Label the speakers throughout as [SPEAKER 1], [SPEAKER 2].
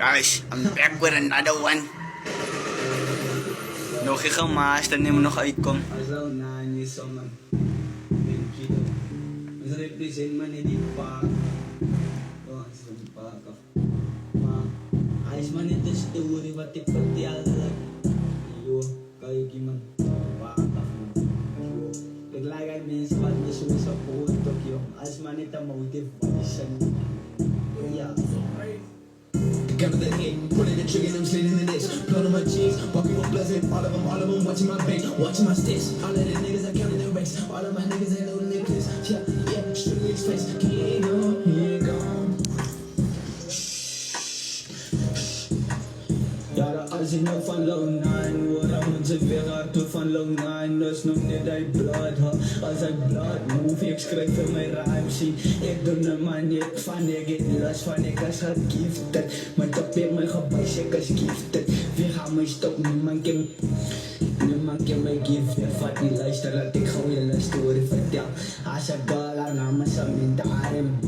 [SPEAKER 1] Guys, I'm back with another one. Nog ik gemaakt, dan neem ik nog uitkom.
[SPEAKER 2] Aslaw na ni song Benchito. Mas represent man ni pa. Oh, sa pa ka. Ma, ayos man ito story batik pati alat. Yo, kayo giman pa ka. Yo, naglagay min sa pag sa po Tokyo. Ayos man ito motivation. Yeah.
[SPEAKER 3] Gather the hit, pulling the trigger, I'm slitting the this. Blood on my cheeks, walking on blessing. All of them watching my bank, watching my sticks. All of the niggas I counting their race. All of my niggas ain't loading their clips. Yeah, yeah, strictly express. He ain't gone.
[SPEAKER 2] Ja, als ik nog van Long 9 waarom moet ik weer hard van Long 9? Dus nog niet dat blood, als ik blood move, ik schrijf voor mijn rhymes. Ik doe de man niet van, ik get last van, ik als het gifted. Mijn top heeft mijn gebuis, ik als gifted. Wie gaat mij stop, niemand kan mij gifted. Vat die luister, laat ik gewoon je story vertel. Als ik dollar namen sa min de R&B,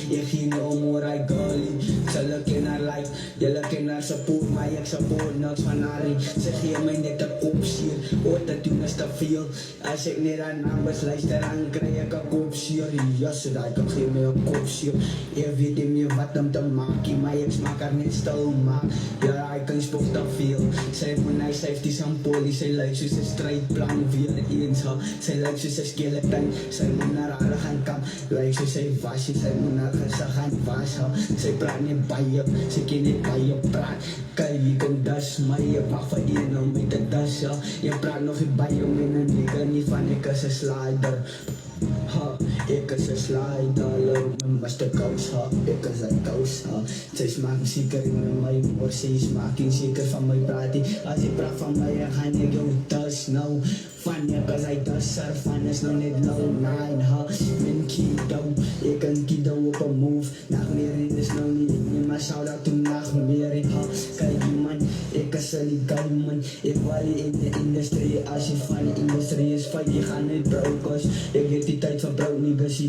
[SPEAKER 2] ik ging om hoe ik gully. Ze lukken naar like, je lukken naar support, maar ik support niks van Harry. Zeg je mij net een kopsier, ooit dat doen is te veel. Als ik niet aan numbers luister, dan krijg ik een kopsier. Ja, zodat ik geef me een kopsier. Je weet niet meer wat hem te maken, maar ik smaak er niet stil maak. Ja, ik kan spook te veel. Zij van mij schrijft die zijn poli, zij lijkt zoals een strijdplan weer eens. Zij lijkt zoals een skeleton, zij moet naar haar gaan kam. Lijkt zoals zij wasje, zij moet naar haar gaan wassen. Zij praat niet bij je, ze kan niet bij je praat. Kijk, je komt das, maar je mag verdienen met de das. Je praat nog niet bij je met een nigger, niet van ik is een slider. Ik is een slider, mijn beste kous, ik is een kous. Zij smaken zeker in mijn woord, zij smaken zeker van mijn praat. Als je praat van mij, dan ga ik jou das nou. Van je kan zij das ervan, is nog niet low 9, mijn kiddo, ik kan kiddo op een move. Nachtmerrie is nou niet, maar shout-out to nachtmerrie. Kijk die man, ik is een legal man. Ik wou in de industrie, als je van de industrie is, van je gaan niet broke. Ik weet die tijd van broke niggas.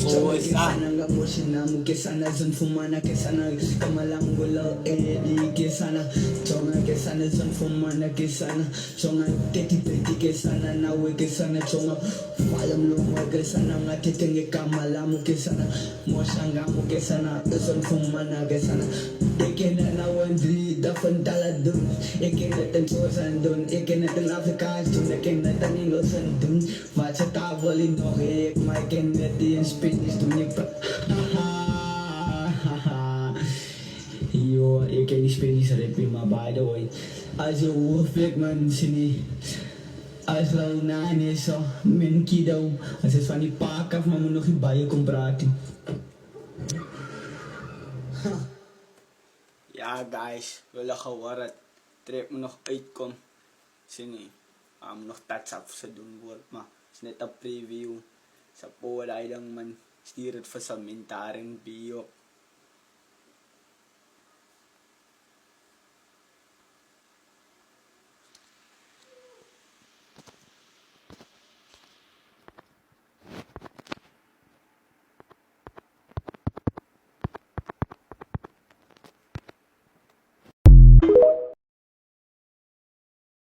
[SPEAKER 1] Oh,
[SPEAKER 2] Sana nga mo sinamu ke sana zon fumana ke sana kamalang gulo edi ke sana chonga ke sana zon fumana ke sana chonga teti ke sana nawe ke sana chonga falam lo mo ke sana nga tetenge kamalamu ke sana mo sanga mo ke sana zon fumana ke sana ekena na wandri da fantala dun ekena ten sosan dun ekena ten afrikaans dun ekena ten inglesan dun vacha tavoli nog ek my ken net in Spanish toen ik yo, ik ken die Spanish rap maar by the way als je hoofdwerk man sini als Long 9 is zo min kiddo als het van die paak af maar moet nog niet bij je komen praten.
[SPEAKER 1] Ja guys, we lachen waar het trip me nog uitkomt. Zie niet, nog tats af ze doen wordt, maar het is net een preview. Sa po wala lang man, stuur het voor sa mintaring bio.